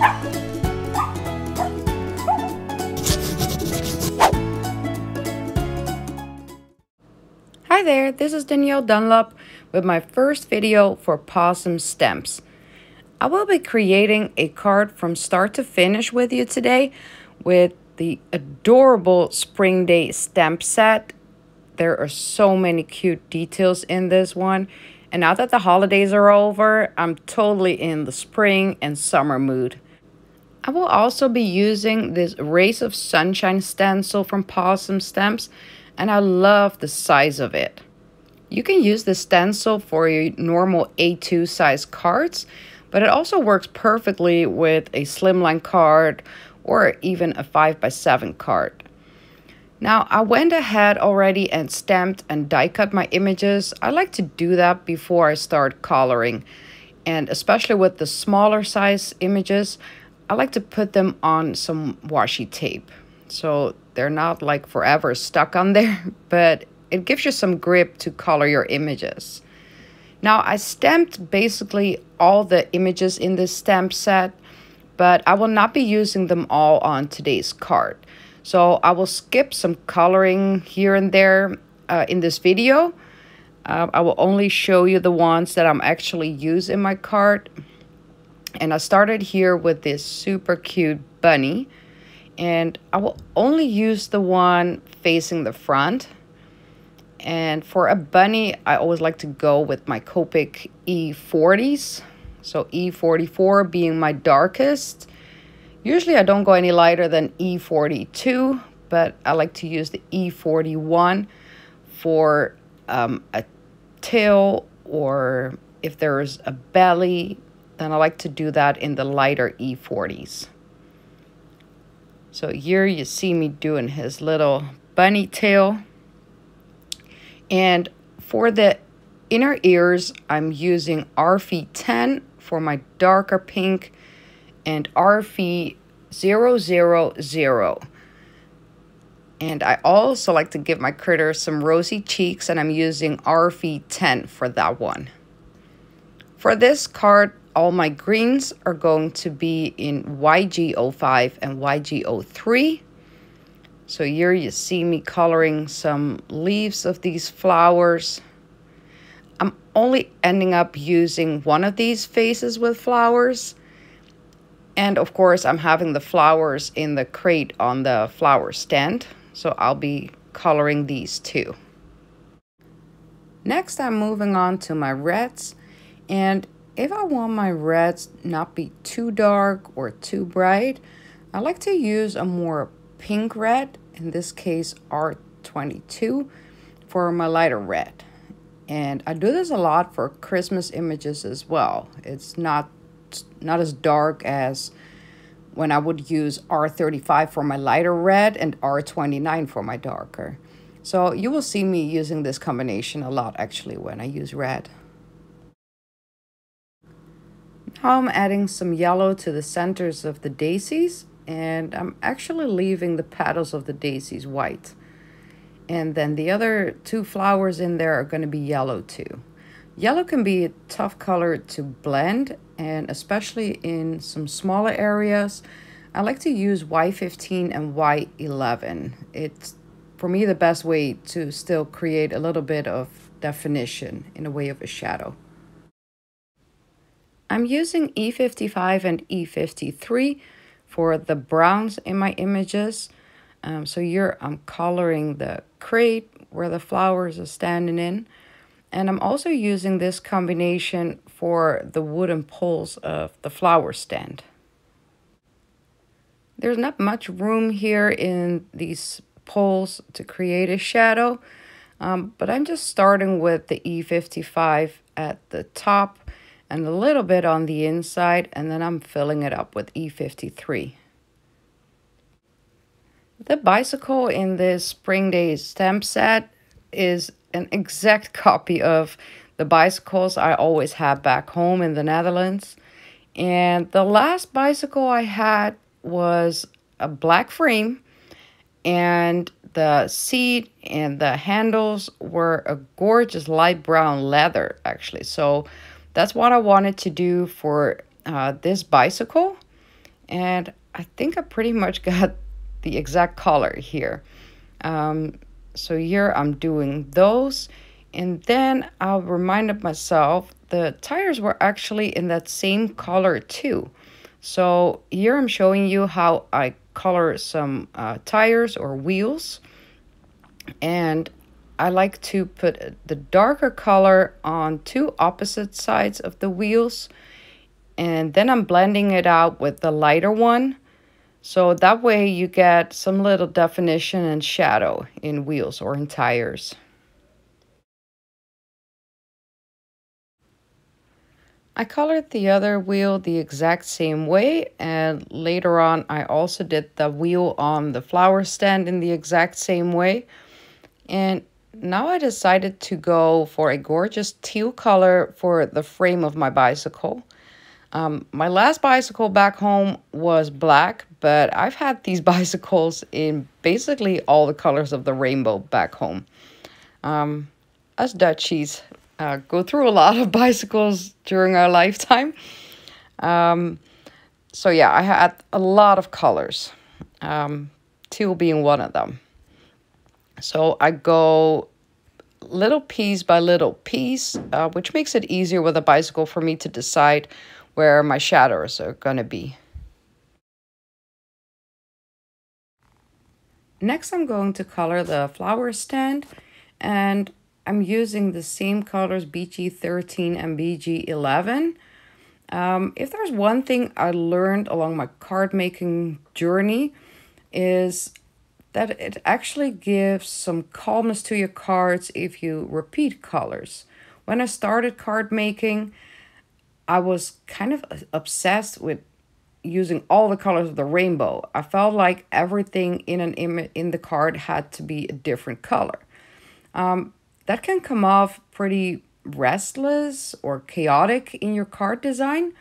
Hi there, this is Danielle Dunlop with my first video for Pawsome Stamps. I will be creating a card from start to finish with you today with the adorable Spring Day stamp set. There are so many cute details in this one. And now that the holidays are over, I'm totally in the spring and summer mood. I will also be using this Rays of Sunshine stencil from Pawsome Stamps, and I love the size of it. You can use the stencil for your normal A2 size cards, but it also works perfectly with a slimline card or even a 5x7 card. Now, I went ahead already and stamped and die cut my images. I like to do that before I start coloring, and especially with the smaller size images, I like to put them on some washi tape, so they're not like forever stuck on there, but it gives you some grip to color your images. Now, I stamped basically all the images in this stamp set, but I will not be using them all on today's card. So I will skip some coloring here and there in this video. I will only show you the ones that I'm actually use in my card. And I started here with this super cute bunny, and I will only use the one facing the front. And for a bunny, I always like to go with my Copic E40s. So E44 being my darkest. Usually I don't go any lighter than E42, but I like to use the E41 for a tail, or if there's a belly, then I like to do that in the lighter E40s. So here you see me doing his little bunny tail. And for the inner ears, I'm using RF 10 for my darker pink and RF 000. And I also like to give my critter some rosy cheeks, and I'm using RF 10 for that one. For this card, all my greens are going to be in YG05 and YG03. So here you see me coloring some leaves of these flowers. I'm only ending up using one of these faces with flowers. And of course, I'm having the flowers in the crate on the flower stand. So I'll be coloring these too. Next, I'm moving on to my reds. And if I want my reds not be too dark or too bright, I like to use a more pink red, in this case R22, for my lighter red. And I do this a lot for Christmas images as well. It's not as dark as when I would use R35 for my lighter red and R29 for my darker. So you will see me using this combination a lot actually when I use red. Now I'm adding some yellow to the centers of the daisies, and I'm actually leaving the petals of the daisies white. And then the other two flowers in there are going to be yellow too. Yellow can be a tough color to blend, and especially in some smaller areas, I like to use Y15 and Y11. It's, for me, the best way to still create a little bit of definition in a way of a shadow. I'm using E55 and E53 for the browns in my images. So here I'm coloring the crate where the flowers are standing in. And I'm also using this combination for the wooden poles of the flower stand. There's not much room here in these poles to create a shadow, but I'm just starting with the E55 at the top and a little bit on the inside, and then I'm filling it up with E53. The bicycle in this Spring Day stamp set is an exact copy of the bicycles I always had back home in the Netherlands. And the last bicycle I had was a black frame, and the seat and the handles were a gorgeous light brown leather actually. So that's what I wanted to do for this bicycle. And I think I pretty much got the exact color here. So here I'm doing those, and then I'll remind myself the tires were actually in that same color too. So here I'm showing you how I color some tires or wheels, and I like to put the darker color on two opposite sides of the wheels, and then I'm blending it out with the lighter one. So that way you get some little definition and shadow in wheels or in tires. I colored the other wheel the exact same way, and later on I also did the wheel on the flower stand in the exact same way. And now I decided to go for a gorgeous teal color for the frame of my bicycle. My last bicycle back home was black, but I've had these bicycles in basically all the colors of the rainbow back home. Us Dutchies go through a lot of bicycles during our lifetime. So yeah, I had a lot of colors, teal being one of them. So I go little piece by little piece, which makes it easier with a bicycle for me to decide where my shadows are going to be. Next, I'm going to color the flower stand, and I'm using the same colors BG13 and BG11. If there's one thing I learned along my card making journey is that it actually gives some calmness to your cards if you repeat colors. When I started card making, I was kind of obsessed with using all the colors of the rainbow. I felt like everything in an image in the card had to be a different color. That can come off pretty restless or chaotic in your card design.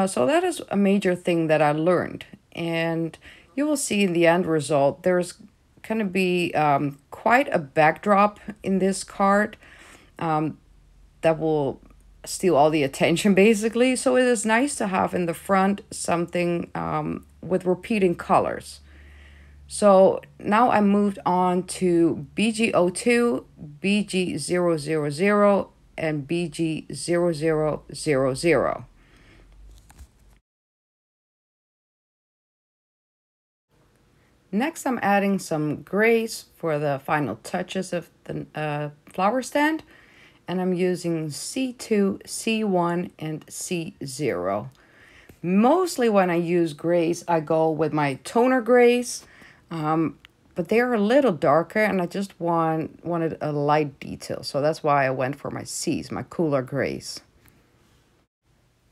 So that is a major thing that I learned. And you will see in the end result, there's going to be quite a backdrop in this card that will steal all the attention basically. So it is nice to have in the front something with repeating colors. So now I moved on to BG02, BG000, and BG0000. Next, I'm adding some grays for the final touches of the flower stand. And I'm using C2, C1, and C0. Mostly when I use grays, I go with my toner grays. But they're a little darker, and I just wanted a light detail. So that's why I went for my Cs, my cooler grays.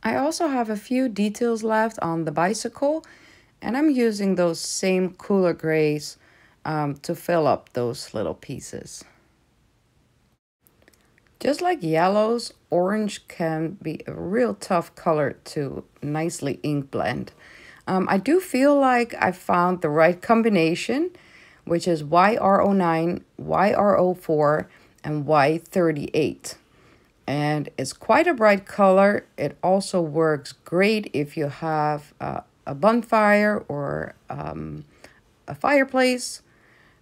I also have a few details left on the bicycle, and I'm using those same cooler grays to fill up those little pieces. Just like yellows, orange can be a real tough color to nicely ink blend. I do feel like I found the right combination, which is YR09, YR04, and Y38. And it's quite a bright color. It also works great if you have a bonfire or a fireplace.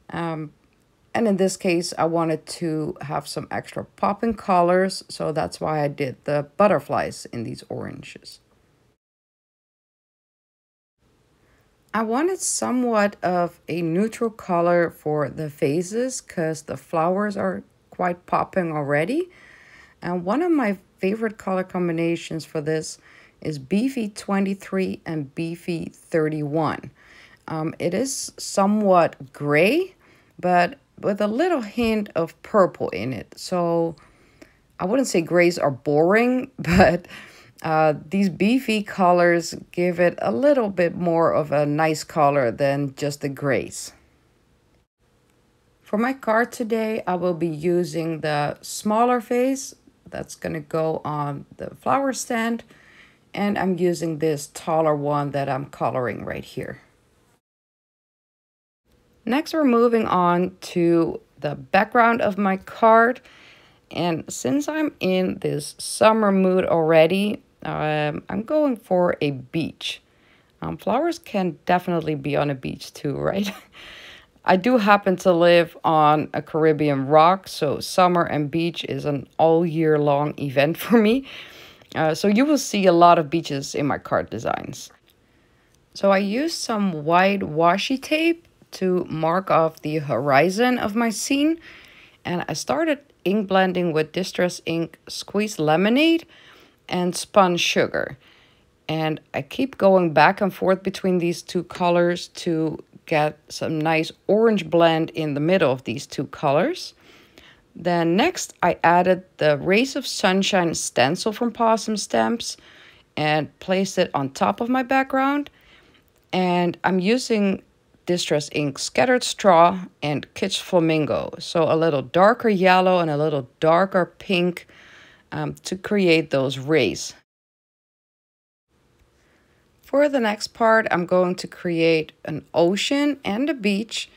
And in this case, I wanted to have some extra pop in colors, so that's why I did the butterflies in these oranges. I wanted somewhat of a neutral color for the faces because the flowers are quite popping already. And one of my favorite color combinations for this is Beefy 23 and Beefy 31. It is somewhat gray, but with a little hint of purple in it. So I wouldn't say grays are boring, but these beefy colors give it a little bit more of a nice color than just the grays. For my card today, I will be using the smaller face that's going to go on the flower stand, and I'm using this taller one that I'm coloring right here. Next, we're moving on to the background of my card. And since I'm in this summer mood already, I'm going for a beach. Flowers can definitely be on a beach too, right? I do happen to live on a Caribbean rock, so summer and beach is an all year long event for me. So you will see a lot of beaches in my card designs. So I used some white washi tape to mark off the horizon of my scene, and I started ink blending with Distress Ink Squeezed Lemonade and Spun Sugar. And I keep going back and forth between these two colors to get some nice orange blend in the middle of these two colors. Then next I added the Rays of Sunshine stencil from Pawsome Stamps and placed it on top of my background. And I'm using Distress Ink Scattered Straw and Kitsch Flamingo. So a little darker yellow and a little darker pink to create those rays. For the next part, I'm going to create an ocean and a beach.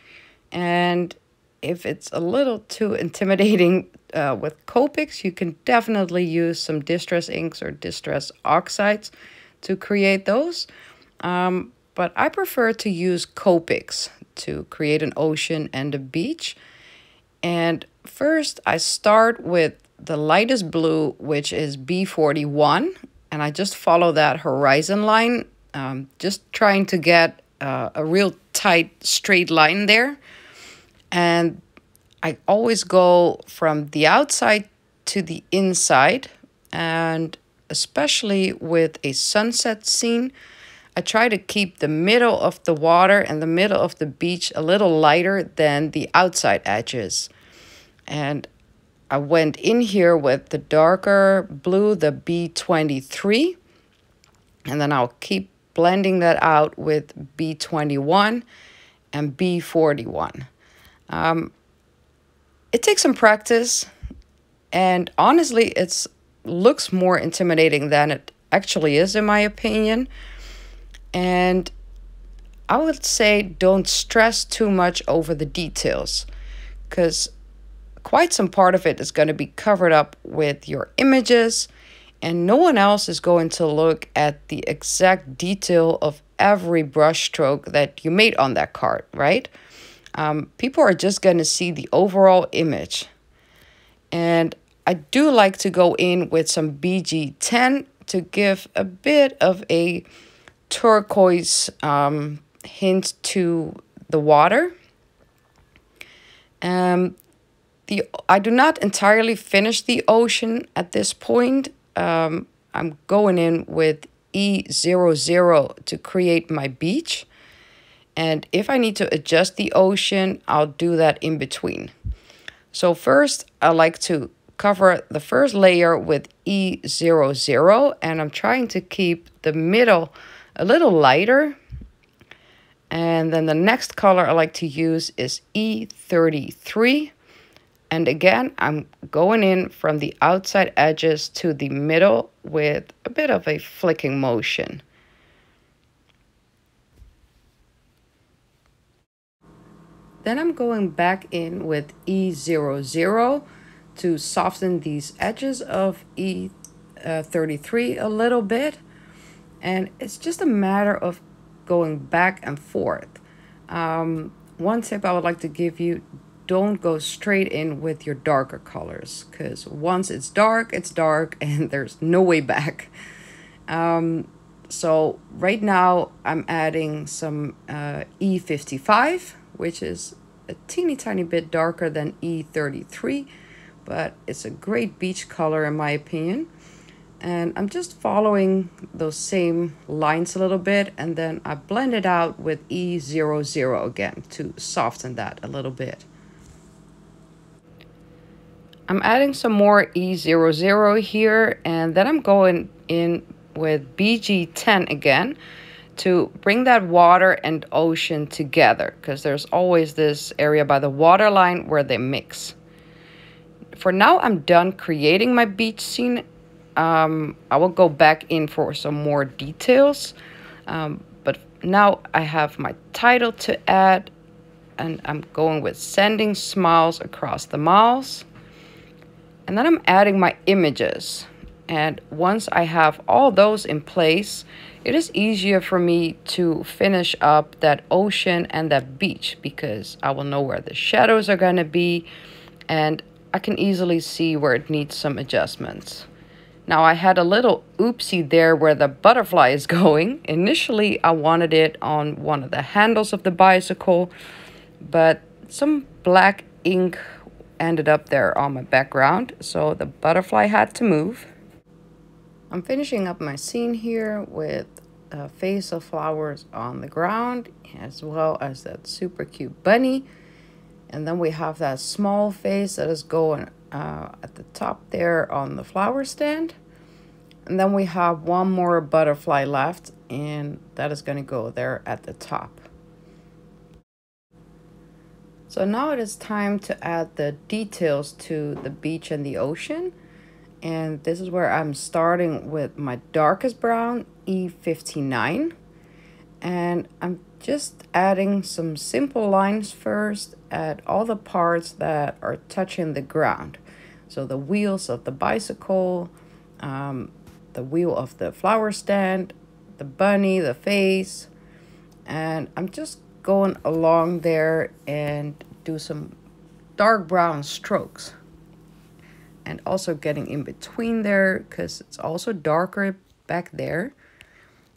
And if it's a little too intimidating with Copics, you can definitely use some Distress Inks or Distress Oxides to create those. But I prefer to use Copics to create an ocean and a beach. And first, I start with the lightest blue, which is B41. And I just follow that horizon line. Just trying to get a real tight straight line there. And I always go from the outside to the inside, and especially with a sunset scene, I try to keep the middle of the water and the middle of the beach a little lighter than the outside edges. And I went in here with the darker blue, the B23, and then I'll keep blending that out with B21 and B41. It takes some practice, and honestly, it looks more intimidating than it actually is, in my opinion. And I would say don't stress too much over the details, because quite some part of it is going to be covered up with your images, and no one else is going to look at the exact detail of every brush stroke that you made on that card, right? People are just going to see the overall image. And I do like to go in with some BG10 to give a bit of a turquoise hint to the water. I do not entirely finish the ocean at this point. I'm going in with E00 to create my beach. And if I need to adjust the ocean, I'll do that in between. So first, I like to cover the first layer with E00, and I'm trying to keep the middle a little lighter. And then the next color I like to use is E33. And again, I'm going in from the outside edges to the middle with a bit of a flicking motion. Then I'm going back in with E00 to soften these edges of E33 a little bit. And it's just a matter of going back and forth. One tip I would like to give you: don't go straight in with your darker colors, because once it's dark and there's no way back. So right now I'm adding some E55, which is a teeny tiny bit darker than E33, but it's a great beach color in my opinion. And I'm just following those same lines a little bit, and then I blend it out with E00 again to soften that a little bit. I'm adding some more E00 here, and then I'm going in with BG10 again to bring that water and ocean together, because there's always this area by the water line where they mix. For now, I'm done creating my beach scene. I will go back in for some more details, but now I have my title to add, and I'm going with Sending Smiles Across the Miles. And then I'm adding my images, And once I have all those in place, it is easier for me to finish up that ocean and that beach because I will know where the shadows are going to be and I can easily see where it needs some adjustments. Now I had a little oopsie there where the butterfly is going. Initially I wanted it on one of the handles of the bicycle, but some black ink ended up there on my background, so the butterfly had to move. I'm finishing up my scene here with a vase of flowers on the ground, as well as that super cute bunny. And then we have that small vase that is going at the top there on the flower stand. And then we have one more butterfly left, and that is going to go there at the top. So now it is time to add the details to the beach and the ocean. And this is where I'm starting with my darkest brown, E59. And I'm just adding some simple lines first at all the parts that are touching the ground. So the wheels of the bicycle, the wheel of the flower stand, the bunny, the face. And I'm just going along there and do some dark brown strokes. And also getting in between there because it's also darker back there.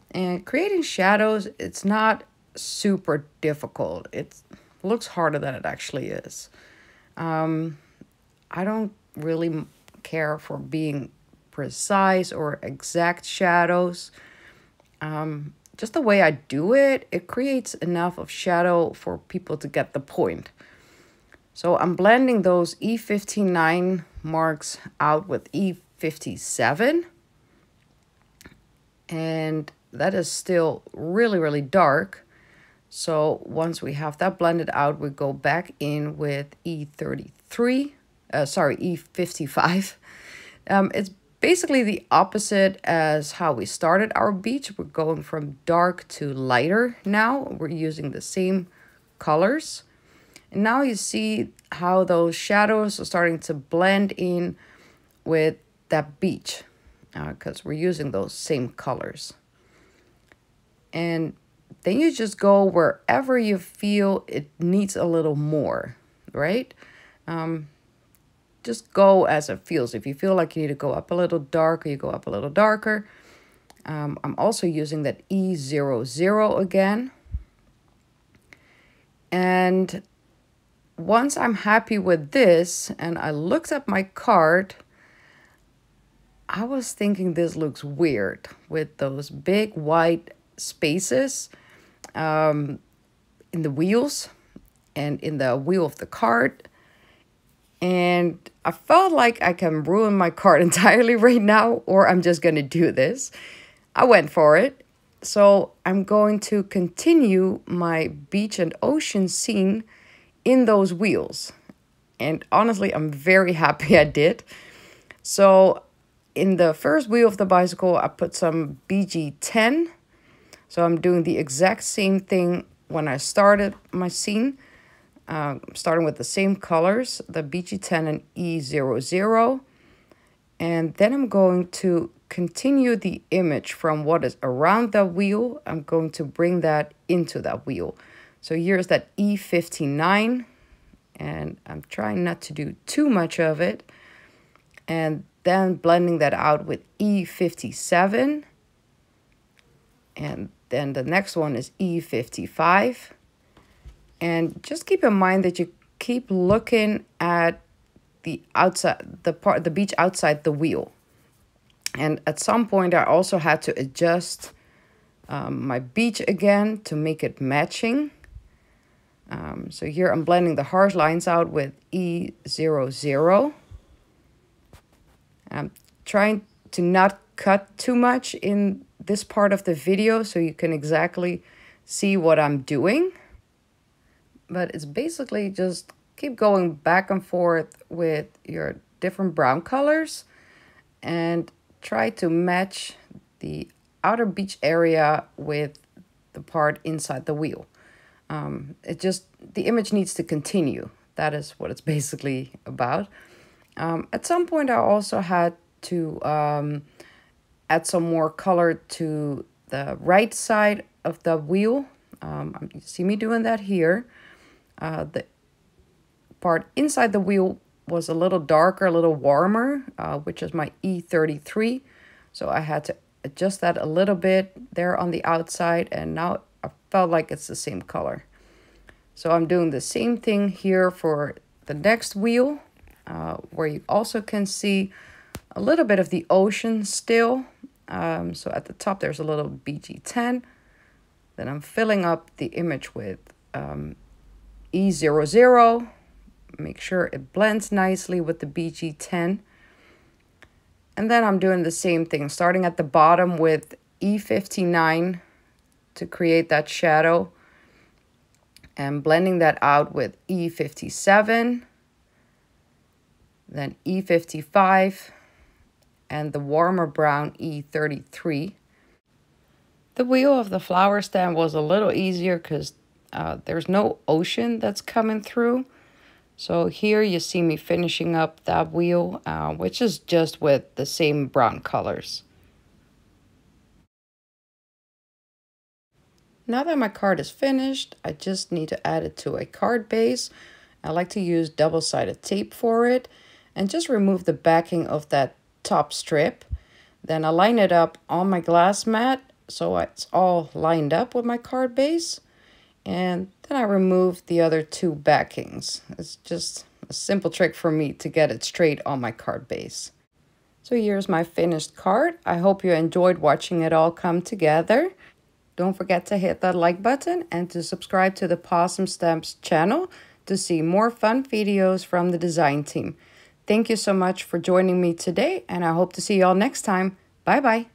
And creating shadows, it's not super difficult. It looks harder than it actually is. I don't really care for being precise or exact shadows. Just the way I do it, it creates enough of shadow for people to get the point. So I'm blending those E59 marks out with E57. And that is still really, really dark. So once we have that blended out, we go back in with E55. It's basically the opposite as how we started our beach. We're going from dark to lighter now. We're using the same colors. And now you see how those shadows are starting to blend in with that beach because we're using those same colors. And then you just go wherever you feel it needs a little more, right? Just go as it feels. If you feel like you need to go up a little darker, you go up a little darker. I'm also using that E00 again. And once I'm happy with this and I looked at my card, I was thinking this looks weird with those big white spaces in the wheels and in the wheel of the card. And I felt like I can ruin my card entirely right now, or I'm just going to do this. I went for it. So I'm going to continue my beach and ocean scene in those wheels. And honestly, I'm very happy I did. So in the first wheel of the bicycle, I put some BG10. So I'm doing the exact same thing when I started my scene. Starting with the same colors, the BG10 and E00. And then I'm going to continue the image from what is around the wheel. I'm going to bring that into that wheel. So here's that E59. And I'm trying not to do too much of it. And then blending that out with E57. And then the next one is E55. And just keep in mind that you keep looking at the outside, the beach outside the wheel. And at some point I also had to adjust my beach again to make it matching. So here I'm blending the harsh lines out with E00. I'm trying to not cut too much in this part of the video so you can exactly see what I'm doing. But it's basically just keep going back and forth with your different brown colors and try to match the outer beach area with the part inside the wheel. The image needs to continue. That is what it's basically about. At some point I also had to add some more color to the right side of the wheel. You see me doing that here. The part inside the wheel was a little darker, a little warmer, which is my E33. So I had to adjust that a little bit there on the outside, and now I felt like it's the same color. So I'm doing the same thing here for the next wheel, where you also can see a little bit of the ocean still. So at the top there's a little BG10. Then I'm filling up the image with E00. Make sure it blends nicely with the BG10. And then I'm doing the same thing, starting at the bottom with E59 to create that shadow, and blending that out with E57, then E55, and the warmer brown E33. The wheel of the flower stand was a little easier because there's no ocean that's coming through. So here you see me finishing up that wheel, which is just with the same brown colors. Now that my card is finished, I just need to add it to a card base. I like to use double-sided tape for it and just remove the backing of that top strip. Then I line it up on my glass mat so it's all lined up with my card base. And then I remove the other two backings. It's just a simple trick for me to get it straight on my card base. So here's my finished card. I hope you enjoyed watching it all come together. Don't forget to hit that like button and to subscribe to the Pawsome Stamps channel to see more fun videos from the design team. Thank you so much for joining me today, and I hope to see you all next time. Bye bye.